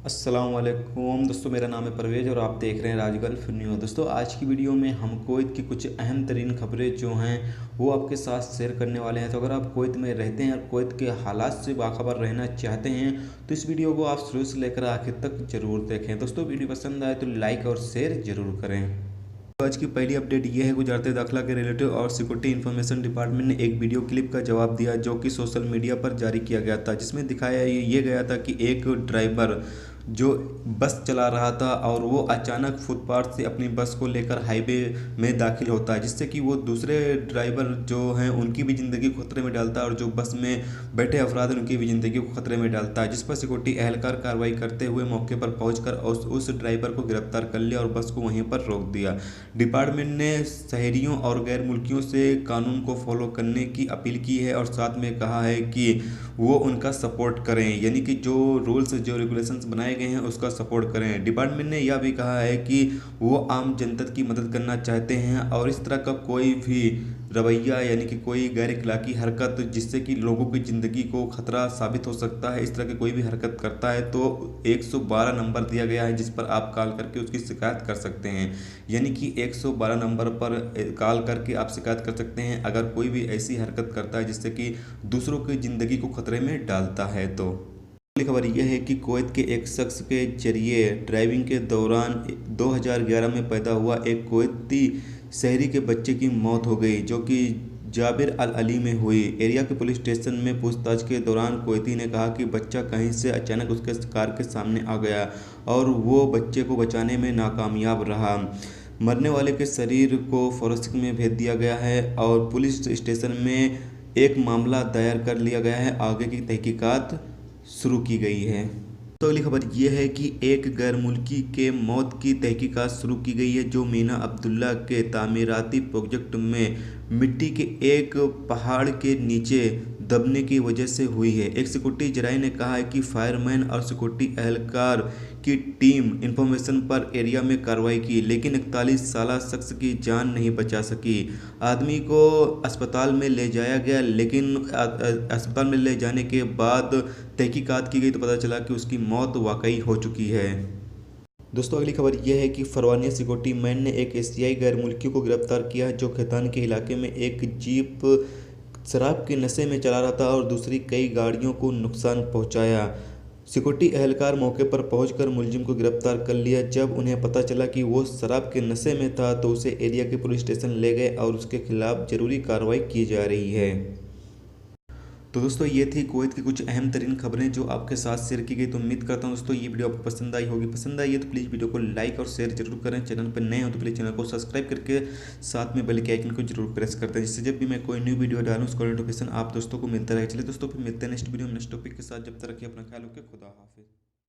अस्सलामुअलैकुम दोस्तों, मेरा नाम है परवेज़ और आप देख रहे हैं राजगल्फ न्यूज़। दोस्तों, आज की वीडियो में हम कुवैत की कुछ अहम तरीन खबरें जो हैं वो आपके साथ शेयर करने वाले हैं। तो अगर आप कुवैत में रहते हैं और कुवैत के हालात से बाखबर रहना चाहते हैं तो इस वीडियो को आप शुरू से लेकर आखिर तक ज़रूर देखें। दोस्तों, वीडियो पसंद आए तो लाइक और शेयर ज़रूर करें। आज की पहली अपडेट ये है, गुजराती दाखिला के रिलेटिव और सिक्योरिटी इंफॉर्मेशन डिपार्टमेंट ने एक वीडियो क्लिप का जवाब दिया जो कि सोशल मीडिया पर जारी किया गया था, जिसमें दिखाया ये गया था कि एक ड्राइवर जो बस चला रहा था और वो अचानक फुटपाथ से अपनी बस को लेकर हाईवे में दाखिल होता है, जिससे कि वो दूसरे ड्राइवर जो हैं उनकी भी ज़िंदगी को खतरे में डालता है और जो बस में बैठे अफराद हैं उनकी भी ज़िंदगी को खतरे में डालता है, जिस पर सिक्योरिटी एहलकार कार्रवाई करते हुए मौके पर पहुंचकर उस ड्राइवर को गिरफ्तार कर लिया और बस को वहीं पर रोक दिया। डिपार्टमेंट ने शहरियों और गैर मुल्कियों से कानून को फॉलो करने की अपील की है और साथ में कहा है कि वो उनका सपोर्ट करें, यानी कि जो रूल्स जो रेगुलेशंस बनाए गए हैं उसका सपोर्ट करें। डिपार्टमेंट ने यह भी कहा है कि वो आम जनता की मदद करना चाहते हैं और इस तरह का कोई भी रवैया यानी कि कोई गैर इखलाकी हरकत जिससे कि लोगों की ज़िंदगी को खतरा साबित हो सकता है, इस तरह की कोई भी हरकत करता है तो 112 नंबर दिया गया है जिस पर आप कॉल करके उसकी शिकायत कर सकते हैं। यानी कि 112 नंबर पर कॉल करके आप शिकायत कर सकते हैं अगर कोई भी ऐसी हरकत करता है जिससे कि दूसरों की ज़िंदगी को खतरे में डालता है। तो अगली खबर यह है कि कुवैत के एक शख्स के जरिए ड्राइविंग के दौरान 2011 में पैदा हुआ एक कुवैती शहरी के बच्चे की मौत हो गई, जो कि जाबिर अल अली में हुई। एरिया के पुलिस स्टेशन में पूछताछ के दौरान कुवैती ने कहा कि बच्चा कहीं से अचानक उसके कार के सामने आ गया और वो बच्चे को बचाने में नाकामयाब रहा। मरने वाले के शरीर को फोरेंसिक में भेज दिया गया है और पुलिस स्टेशन में एक मामला दायर कर लिया गया है। आगे की तहकीकात शुरू की गई है। तो अगली खबर यह है कि एक गैर मुल्की के मौत की तहकीकात शुरू की गई है जो मीना अब्दुल्ला के तामीराती प्रोजेक्ट में मिट्टी के एक पहाड़ के नीचे दबने की वजह से हुई है। एक सिक्योरिटी जराये ने कहा है कि फायरमैन और सिक्योरिटी एहलकार की टीम इंफॉर्मेशन पर एरिया में कार्रवाई की, लेकिन 41 साल शख्स की जान नहीं बचा सकी। आदमी को अस्पताल में ले जाया गया, लेकिन अस्पताल में ले जाने के बाद तहकीकात की गई तो पता चला कि उसकी मौत वाकई हो चुकी है। दोस्तों, अगली खबर यह है कि फरवानिया सिक्योरिटी मैन ने एक एशियाई गैर मुल्की को गिरफ्तार किया है जो खैतान के इलाके में एक जीप शराब के नशे में चला रहा था और दूसरी कई गाड़ियों को नुकसान पहुंचाया। सिक्योरिटी एहलकार मौके पर पहुंचकर मुलजिम को गिरफ्तार कर लिया। जब उन्हें पता चला कि वो शराब के नशे में था तो उसे एरिया के पुलिस स्टेशन ले गए और उसके खिलाफ जरूरी कार्रवाई की जा रही है। तो दोस्तों, ये थी कुवैत की कुछ अहम तरीन खबरें जो आपके साथ शेयर की गई। तो उम्मीद करता हूँ दोस्तों ये वीडियो आपको पसंद आई होगी। पसंद आई है तो प्लीज़ वीडियो को लाइक और शेयर जरूर करें। चैनल पर नए हो तो प्लीज़ चैनल को सब्सक्राइब करके साथ में बेल के आइकन को जरूर प्रेस करते हैं, जिससे जब भी मैं कोई न्यू वीडियो डालूँ उसका नोटिफिकेशन आप दोस्तों को मिलता रहे। चलिए दोस्तों, फिर मिलते हैं नेक्स्ट वीडियो में नेक्स्ट टॉपिक के साथ। जब तक रखिए अपना ख्याल रखिए। खुदा हाफिज़।